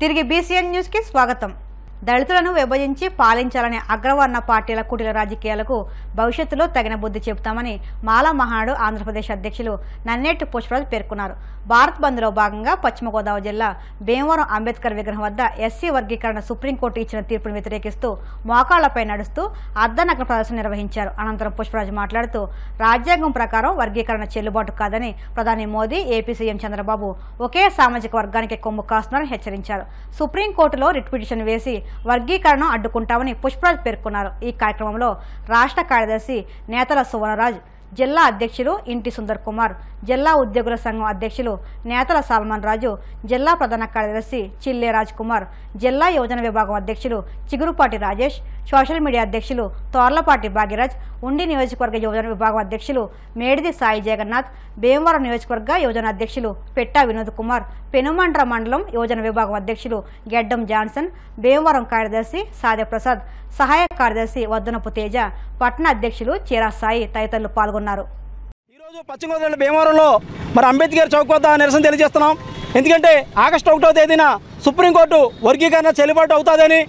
తిరిగి BCN news కి స్వాగతం. దళితులను విభజించి పాలించాలనే అగ్రవర్ణ పార్టీల కుటిల రాజకీయాలకు భవిష్యత్తులో తగిన బుద్ధి చెబుతామని మాలా మహానాడు ఆంధ్రప్రదేశ్ అధ్యక్షులు నన్నేటి పుష్పరాజ్ పేర్కొన్నారు. భారత్ బంద్లో భాగంగా పశ్చిమ గోదావరి జిల్లా భీమవరం అంబేద్కర్ విగ్రహం వద్ద ఎస్సీ వర్గీకరణ సుప్రీంకోర్టు ఇచ్చిన తీర్పును వ్యతిరేకిస్తూ మోకాళ్లపై నడుస్తూ అర్ధనగ్న ప్రదర్శన నిర్వహించారు. అనంతరం పుష్పరాజ్ మాట్లాడుతూ రాజ్యాంగం ప్రకారం వర్గీకరణ చెల్లుబాటు కాదని ప్రధాని మోదీ, ఏపీ సీఎం చంద్రబాబు ఒకే సామాజిక వర్గానికి కొమ్ము కాస్తున్నారని హెచ్చరించారు. సుప్రీంకోర్టులో రిట్ పిటిషన్ వేసి వర్గీకరణ అడ్డుకుంటామని పుష్పరాజ్ పేర్కొన్నారు. ఈ కార్యక్రమంలో రాష్ట్ర కార్యదర్శి నేతల సువర్ణరాజ్, జిల్లా అధ్యక్షులు ఇంటి సుందర్ కుమార్, జిల్లా ఉద్యోగుల సంఘం అధ్యక్షులు నేతల సల్మాన్ రాజు, జిల్లా ప్రధాన కార్యదర్శి చిల్లే రాజ్ కుమార్, జిల్లా యువజన విభాగం అధ్యక్షులు చిగురుపాటి రాజేష్, సోషల్ మీడియా అధ్యక్షులు తోర్లపాటి భాగ్యరాజ్, ఉండి నియోజకవర్గ యువజన విభాగం అధ్యక్షులు మేడిది సాయి జగన్నాథ్, భీమవరం నియోజకవర్గ యువజన అధ్యక్షులు పెట్టా వినోద్ కుమార్, పెనుమండ్ర మండలం యువజన విభాగం అధ్యక్షులు గెడ్డం జాన్సన్, భీమవరం కార్యదర్శి సాదే ప్రసాద్, సహాయ కార్యదర్శి వద్దనపు తేజ, పట్టణ అధ్యక్షులు చీరా సాయి తదితరులు పాల్గొన్నారు. ఈరోజు పశ్చిమ గోదావరి భీమవరంలో అంబేద్కర్ చౌక్ వద్ద నిరసన తెలియజేస్తున్నాం. ఎందుకంటే ఆగస్టు 1వ తేదీన సుప్రీంకోర్టు వర్గీకరణ చెల్లుబాటు అవుతుందని,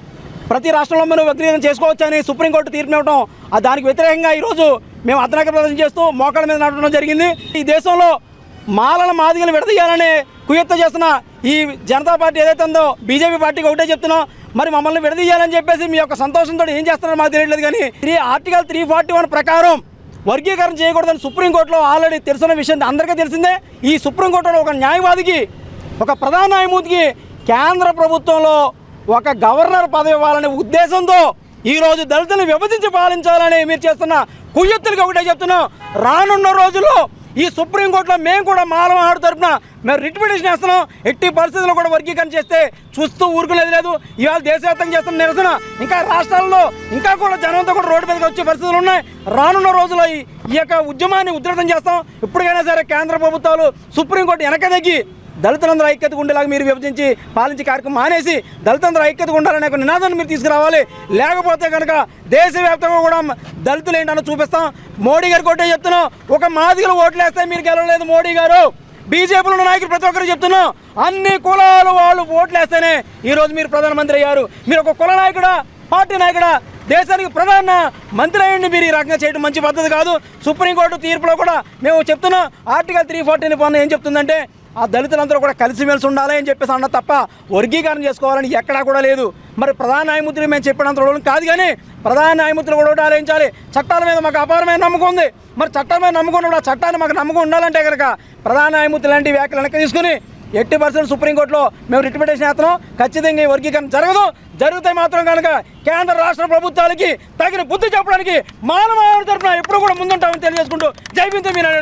ప్రతి రాష్ట్రంలో మనం వర్గీకరణ చేసుకోవచ్చని సుప్రీంకోర్టు తీర్పు ఇవ్వడం, దానికి వ్యతిరేకంగా ఈరోజు మేము అర్ధనగ్న ప్రదర్శన చేస్తూ మోకాళ్ళ మీద నడవడం జరిగింది. ఈ దేశంలో మాలల మాదిగలు విడదీయాలని కుయత్త చేస్తున్న ఈ జనతా పార్టీ ఏదైతే ఉందో బీజేపీ పార్టీకి ఒకటే చెప్తున్నాం, మరి మమ్మల్ని విడదీయాలని చెప్పేసి మీ యొక్క సంతోషంతో ఏం చేస్తున్నారో మాకు తెలియట్లేదు. కానీ ఆర్టికల్ 341 ప్రకారం వర్గీకరణ చేయకూడదని సుప్రీంకోర్టులో ఆల్రెడీ తెలుసున్న విషయం అందరికీ తెలిసిందే. ఈ సుప్రీంకోర్టులో ఒక న్యాయవాదికి, ఒక ప్రధాన న్యాయమూర్తికి కేంద్ర ప్రభుత్వంలో ఒక గవర్నర్ పదవి ఇవ్వాలనే ఉద్దేశంతో ఈరోజు దళితులను విభజించి పాలించాలని మీరు చేస్తున్న కుయ్యత్తులకి ఒకటే చెప్తున్నాం. రానున్న రోజుల్లో ఈ సుప్రీంకోర్టులో మేము కూడా మాల మహానాడు తరఫున మేము రిట్ పిటిషన్ వేస్తున్నాం. ఎట్టి పరిస్థితుల్లో కూడా వర్గీకరణ చేస్తే చూస్తూ ఊరుకునేది లేదు. ఇవాళ దేశవ్యాప్తంగా చేస్తున్న నిరసన ఇంకా రాష్ట్రాల్లో ఇంకా కూడా జనంతో కూడా రోడ్డు మీదకి వచ్చే పరిస్థితులు ఉన్నాయి. రానున్న రోజుల్లో ఈ యొక్క ఉద్యమాన్ని ఉధృతం చేస్తాం. ఇప్పటికైనా సరే కేంద్ర ప్రభుత్వాలు సుప్రీంకోర్టు వెనక తగ్గి దళితులందరూ ఐక్యతగా ఉండేలాగా మీరు విభజించి పాలించే కార్యక్రమం మానేసి దళితులందరూ ఐక్యతగా ఉండాలనే ఒక నినాదాన్ని మీరు తీసుకురావాలి. లేకపోతే కనుక దేశవ్యాప్తంగా కూడా దళితులు ఏంటన్నా చూపిస్తాం. మోడీ గారికి ఒకటే చెప్తున్నాం, ఒక మాదిగలు ఓట్లు వేస్తే మీరు గెలవలేదు మోడీ గారు. బీజేపీలో ఉన్న నాయకులు ప్రతి ఒక్కరు చెప్తున్నాం, అన్ని కులాలు వాళ్ళు ఓట్లు వేస్తేనే ఈరోజు మీరు ప్రధానమంత్రి అయ్యారు. మీరు ఒక కుల నాయకుడా, పార్టీ నాయకుడా, దేశానికి ప్రధాన మంత్రి అయ్యండి. మీరు ఈ రకంగా చేయడం మంచి పద్ధతి కాదు. సుప్రీంకోర్టు తీర్పులో కూడా మేము చెప్తున్నాం, ఆర్టికల్ 341 ఏం చెప్తుందంటే ఆ దళితులందరూ కూడా కలిసిమెలిసి ఉండాలి అని చెప్పేసి అన్న తప్ప వర్గీకరణ చేసుకోవాలని ఎక్కడా కూడా లేదు. మరి ప్రధాన న్యాయమూర్తులు మేము చెప్పినంత రోజులు కాదు, కానీ ప్రధాన న్యాయమూర్తులు కూడా ఆలోచించాలి. చట్టాల మీద మాకు అపారమైన నమ్మకం ఉంది. మరి చట్టాల మీద నమ్మకం ఉన్నప్పుడు ఆ చట్టాన్ని మాకు నమ్మకం ఉండాలంటే కనుక ప్రధాన న్యాయమూర్తులు లాంటి వ్యాఖ్యలు వెనక్కి తీసుకుని ఎట్టి పరిస్థితులు సుప్రీంకోర్టులో మేము రిట్ పిటిషన్ వేస్తున్నాం. ఖచ్చితంగా ఈ వర్గీకరణ జరగదు. జరిగితే మాత్రం కనుక కేంద్ర రాష్ట్ర ప్రభుత్వాలకి తగిన బుద్ధి చెప్పడానికి మాల మహానాడు తరఫున ఎప్పుడు కూడా ముందుంటామని తెలియజేసుకుంటూ జై భీమ్ మీరు.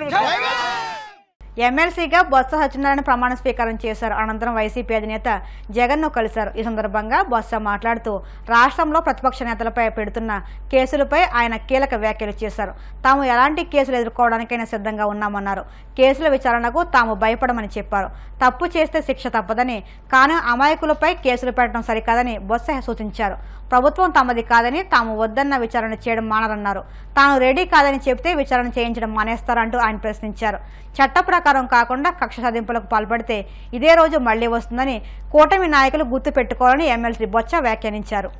ఎమ్మెల్సీగా బొత్స సత్యనారాయణ ప్రమాణ స్వీకారం చేశారు. అనంతరం వైసీపీ అధినేత జగన్ను కలిశారు. ఈ సందర్భంగా బొత్స మాట్లాడుతూ రాష్ట్రంలో ప్రతిపక్ష నేతలపై పెడుతున్న కేసులపై ఆయన కీలక వ్యాఖ్యలు చేశారు. తాము ఎలాంటి కేసులు ఎదుర్కోవడానికైనా సిద్ధంగా ఉన్నామన్నారు. కేసుల విచారణకు తాము భయపడమని చెప్పారు. తప్పు చేస్తే శిక్ష తప్పదని, కానీ అమాయకులపై కేసులు పెట్టడం సరికాదని బొత్స సూచించారు. ప్రభుత్వం తమది కాదని, తాము వద్దన్న విచారణ చేయడం మానరన్నారు. తాను రెడీ కాదని చెబితే విచారణ చేయించడం మానేస్తారంటూ ఆయన ప్రశ్నించారు. చట్ట ప్రకారం కాకుండా కక్ష సాధింపులకు పాల్పడితే ఇదే రోజు మళ్లీ వస్తుందని కూటమి నాయకులు గుర్తు పెట్టుకోవాలని ఎమ్మెల్సీ బొత్స వ్యాఖ్యానించారు.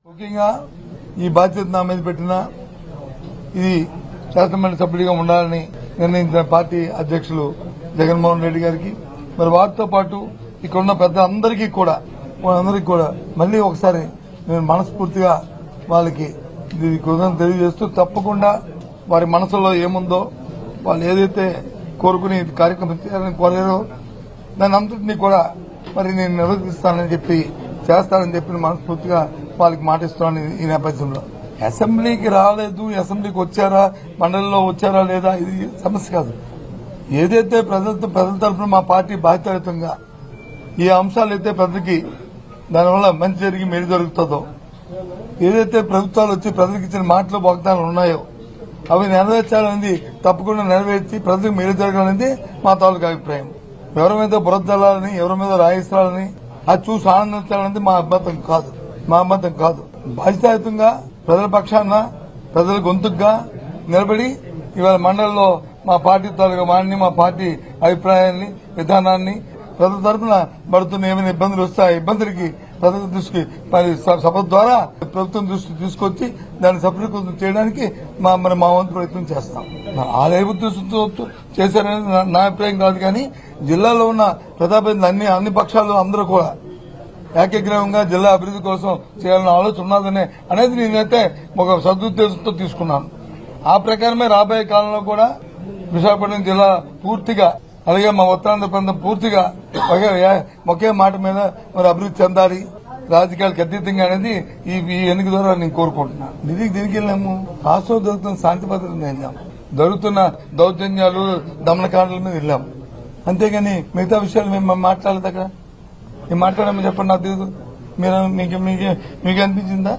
ముఖ్యంగా ఈ బాధ్యత నా మీద పెట్టిన ఇది శాసనమండలి సభ్యుడిగా ఉండాలని నిర్ణయించిన పార్టీ అధ్యక్షులు జగన్మోహన్ రెడ్డి గారికి, మరి వారితో పాటు ఇక్కడున్న పెద్దలందరికీ కూడా మళ్లీ ఒకసారి నేను మనస్ఫూర్తిగా వాళ్ళకి కృతజ్ఞతలు తెలియజేస్తూ, తప్పకుండా వారి మనసులో ఏముందో, వాళ్ళు ఏదైతే కోరుకుని కార్యక్రమం చేయాలని కోరారో దాని అంతటినీ కూడా మరి నేను నిర్వర్తిస్తానని చెప్పి చేస్తానని చెప్పి మనస్ఫూర్తిగా వాళ్ళకి మాటిస్తున్నాను. ఈ నేపథ్యంలో అసెంబ్లీకి రాలేదు, అసెంబ్లీకి వచ్చారా, మండలిలో వచ్చారా లేదా ఇది సమస్య కాదు. ఏదైతే ప్రజల తరఫున మా పార్టీ బాధ్యతాయుతంగా ఈ అంశాలు అయితే ప్రజలకి దానివల్ల మంచి జరిగి మేలు జరుగుతుందో, ఏదైతే ప్రభుత్వాలు వచ్చి ప్రజలకు ఇచ్చిన మాటలు వాగ్దానాలు ఉన్నాయో అవి నెరవేర్చాలనేది తప్పకుండా నెరవేర్చి ప్రజలకు మేలు జరగాలనేది మా తాలూకు అభిప్రాయం. ఎవరి మీద బురదల్లాలని, ఎవరి మీద రాయిస్తాలని, అది చూసి ఆనందించాలనేది మా అభ్యంతరం కాదు. బాధ్యతాయుతంగా ప్రజల పక్షాన, ప్రజల గొంతుగా నిలబడి ఇవాళ మండలిలో మా పార్టీ తాలూకా వాడిని, మా పార్టీ అభిప్రాయాన్ని, విధానాన్ని ప్రజల తరఫున పడుతున్న ఏమైనా ఇబ్బందులు వస్తాయి ఇబ్బందులకి ప్రజల దృష్టికి సభ ద్వారా ప్రభుత్వం దృష్టి తీసుకొచ్చి దాన్ని సఫలీకృతం చేయడానికి మా వంతు ప్రయత్నం చేస్తాం. ఆ ఉద్దేశంతో చేశారనేది నా అభిప్రాయం కాదు. కానీ జిల్లాలో ఉన్న ప్రజాప్రతినిధులు అన్ని పక్షాలు అందరూ కూడా ఏకగ్రీవంగా జిల్లా అభివృద్ధి కోసం చేయాలన్న ఆలోచన అనేది నేనైతే ఒక సదుద్దేశంతో తీసుకున్నాను. ఆ ప్రకారమే రాబోయే కాలంలో కూడా విశాఖపట్నం జిల్లా పూర్తిగా అలాగే మా ఉత్తరాంధ్ర ప్రాంతం పూర్తిగా ఒకే మాట మీద మరి అభివృద్ధి చెందాలి రాజకీయాలకు అతీతంగా అనేది ఈ ఎన్నిక ద్వారా నేను కోరుకుంటున్నాను. దీనికి వెళ్ళాము రాష్ట్రంలో జరుగుతున్న శాంతి భద్రతను వెళ్ళాము, జరుగుతున్న దౌర్జన్యాలు దమనకాండల మీద వెళ్ళాము. అంతేగాని మిగతా విషయాలు మేము మాట్లాడలేదు. అక్కడ మేము మాట్లాడామని చెప్పండి. నాకు తెలియదు. మీకు అనిపించిందా?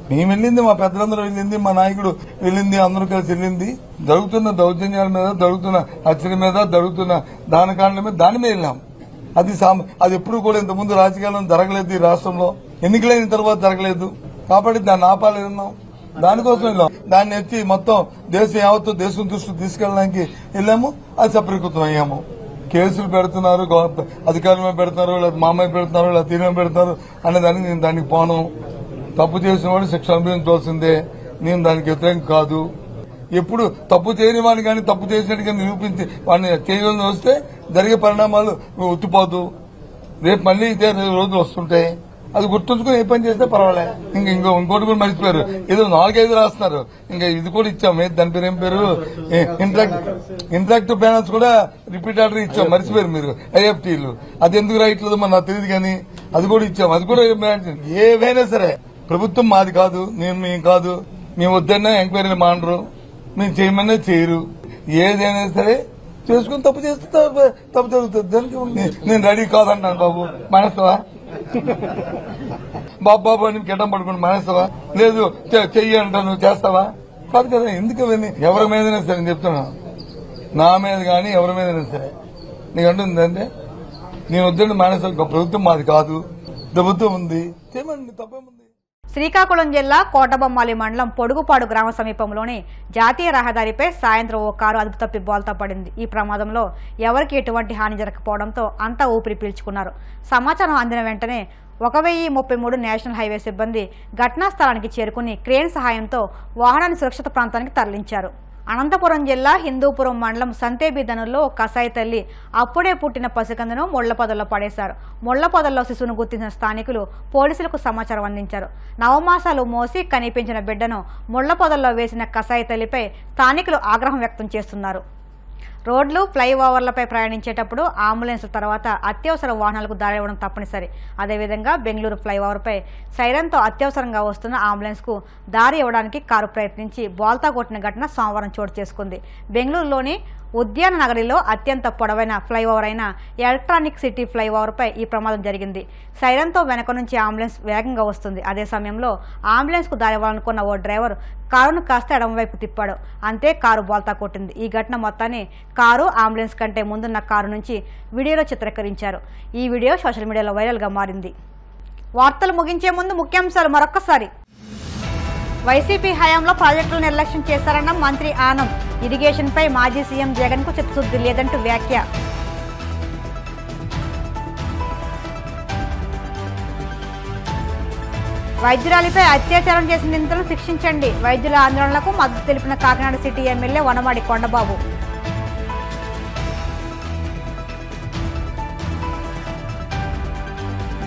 మేము వెళ్ళింది, మా పెద్దలందరూ వెళ్ళింది, మా నాయకుడు వెళ్ళింది, అందరూ కలిసి వెళ్ళింది. జరుగుతున్న దౌర్జన్యాల మీద, జరుగుతున్న హత్యల మీద, జరుగుతున్న దానకాండల మీద దాని మీద వెళ్ళాం. అది ఎప్పుడు కూడా ఇంతకుముందు రాజకీయాల్లో జరగలేదు. ఈ రాష్ట్రంలో ఎన్నికలైన తర్వాత జరగలేదు కాబట్టి దాన్ని ఆపాలేదన్నాం. దానికోసం వెళ్ళాం. దాన్ని ఎత్తి మొత్తం దేశం దృష్టికి తీసుకెళ్ళడానికి వెళ్ళాము. అది సఫలీకృతం అయ్యాము. కేసులు పెడుతున్నారు, అధికారుల పెడుతున్నారు, లేదా మా అమ్మాయి పెడుతున్నారు, లేదా తీర్మానం పెడుతున్నారు అనే దానికి నేను దానికి పోను. తప్పు చేసిన వాడు శిక్ష అనుభవించవలసిందే. నేను దానికి వ్యతిరేకం కాదు. ఎప్పుడు తప్పు చేయని వాడిని కానీ తప్పు చేసినట్టుగా నిరూపించి వాడిని చేయగలని వస్తే జరిగే పరిణామాలు ఉత్తిపోదు. రేపు మళ్లీ ఇదే రోజులు వస్తుంటాయి. అది గుర్తుంచుకుని ఏ పని చేస్తే పర్వాలే. ఇంకోటి కూడా మర్చిపోయారు. ఏదో 4-5 రాస్తున్నారు. ఇంకా ఇది కూడా ఇచ్చాం. దాని పేరు ఏం పేరు ఇంటరాక్టివ్ ప్యానల్స్ కూడా రిపీట్ ఆర్డర్ ఇచ్చాం. మర్చిపోయారు మీరు ఐఎఫ్టీలు. అది ఎందుకు రాయట్లేదు మరి నాకు తెలియదు. కానీ అది కూడా ఇచ్చాం. అది కూడా ఏవైనా సరే ప్రభుత్వం మాది కాదు, మేము కాదు. మేము వద్దన్నా ఎంక్వైరీలు మానరు, మేము చేయమన్నా చేయరు. ఏదైనా సరే చేసుకుని తప్పు చేస్తే తప్పు జరుగుతుంది. దానికి నేను రెడీ కాదంటాను. బాబు మానేస్తావా? బాబు అని గిడ్డం పడుకుని మానేస్తావా? లేదు చెయ్యి అంటాను, చేస్తావా? కాదు కదా. ఎందుకు అవన్నీ? ఎవరి మీదైనా సరే నేను చెప్తున్నా, నా మీద కానీ ఎవరి మీదైనా సరే నీకు అంటుందంటే నేను వద్దండి మానేస్తాను. ప్రభుత్వం మాది కాదు, ప్రభుత్వం ఉంది, చేయమండి, తప్పేముంది. శ్రీకాకుళం జిల్లా కోటబొమ్మాలి మండలం పొడుగుపాడు గ్రామ సమీపంలోని జాతీయ రహదారిపై సాయంత్రం ఓ కారు అదుపు తప్పి బోల్తా పడింది. ఈ ప్రమాదంలో ఎవరికి ఎటువంటి హాని జరగకపోవడంతో అంతా ఊపిరి పీల్చుకున్నారు. సమాచారం అందిన వెంటనే 1033 నేషనల్ హైవే సిబ్బంది ఘటనా స్థలానికి చేరుకుని క్రేన్ సహాయంతో వాహనాన్ని సురక్షిత ప్రాంతానికి తరలించారు. అనంతపురం జిల్లా హిందూపురం మండలం సంతేబిదనుల్లో కసాయి తల్లి అప్పుడే పుట్టిన పసికందును ముళ్లపొదల్లో పడేశారు. ముళ్లపొదల్లో శిశువును గుర్తించిన స్థానికులు పోలీసులకు సమాచారం అందించారు. నవమాసాలు మోసి కనిపించిన బిడ్డను ముళ్లపొదల్లో వేసిన కసాయి తల్లిపై స్థానికులు ఆగ్రహం వ్యక్తం చేస్తున్నారు. రోడ్లు ఫ్లైఓవర్లపై ప్రయాణించేటప్పుడు అంబులెన్స్ల తర్వాత అత్యవసర వాహనాలకు దారి ఇవ్వడం తప్పనిసరి. అదేవిధంగా బెంగళూరు ఫ్లైఓవర్పై సైరన్తో అత్యవసరంగా వస్తున్న అంబులెన్స్కు దారి ఇవ్వడానికి కారు ప్రయత్నించి బోల్తా కొట్టిన ఘటన సోమవారం చోటు చేసుకుంది. బెంగళూరులోని ఉద్యాన నగరిలో అత్యంత పొడవైన ఫ్లైఓవర్ అయిన ఎలక్ట్రానిక్ సిటీ ఫ్లైఓవర్పై ఈ ప్రమాదం జరిగింది. సైరన్తో వెనక నుంచి అంబులెన్స్ వేగంగా వస్తుంది. అదే సమయంలో అంబులెన్స్కు దారి ఇవ్వాలనుకున్న ఓ డ్రైవర్ కారును కాస్త ఎడమవైపు తిప్పాడు. అంతే కారు బోల్తా కొట్టింది. ఈ ఘటన మొత్తాన్ని కారు అంబులెన్స్ కంటే ముందున్న కారు నుంచి వీడియోలో చిత్రీకరించారు. ఈ వీడియో సోషల్ మీడియాలో వైరల్గా మారింది. వార్తలు ముగించే ముందు ముఖ్యాంశాలు మరొక్కసారి. వైసీపీ హయాంలో ప్రాజెక్టులు నిర్లక్ష్యం చేశారన్న మంత్రి ఆనం. ఇరిగేషన్పై మాజీ సీఎం జగన్కు చిత్తశుద్ధి లేదంటూ వ్యాఖ్య. వైద్యురాలిపై అత్యాచారం చేసిన నిందితులను శిక్షించండి. వైద్యుల ఆందోళనలకు మద్దతు తెలిపిన కాకినాడ సిటీ ఎమ్మెల్యే వనమాడి కొండబాబు.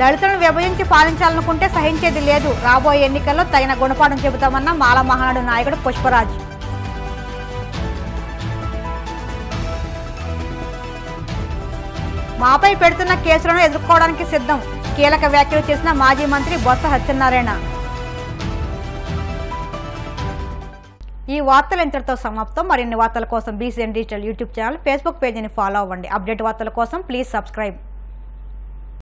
దళితులను విభజించి పాలించాలనుకుంటే సహించేది లేదు. రాబోయే ఎన్నికల్లో తగిన గుణపాఠం చెబుతామన్న మాల మహానాడు నాయకుడు పుష్పరాజ్. మాపై పెడుతున్న కేసులను ఎదుర్కోవడానికి సిద్ధం. కీలక వ్యాఖ్యలు చేసిన మాజీ మంత్రి బొత్స సత్యనారాయణ. ఈ వార్తలు ఇంతటితో సమాప్తం. మరిన్ని వార్తల కోసం BCN digital YouTube channel, Facebook పేజీని ఫాలో అవ్వండి. అప్డేట్ వార్తల కోసం ప్లీజ్ సబ్స్క్రైబ్.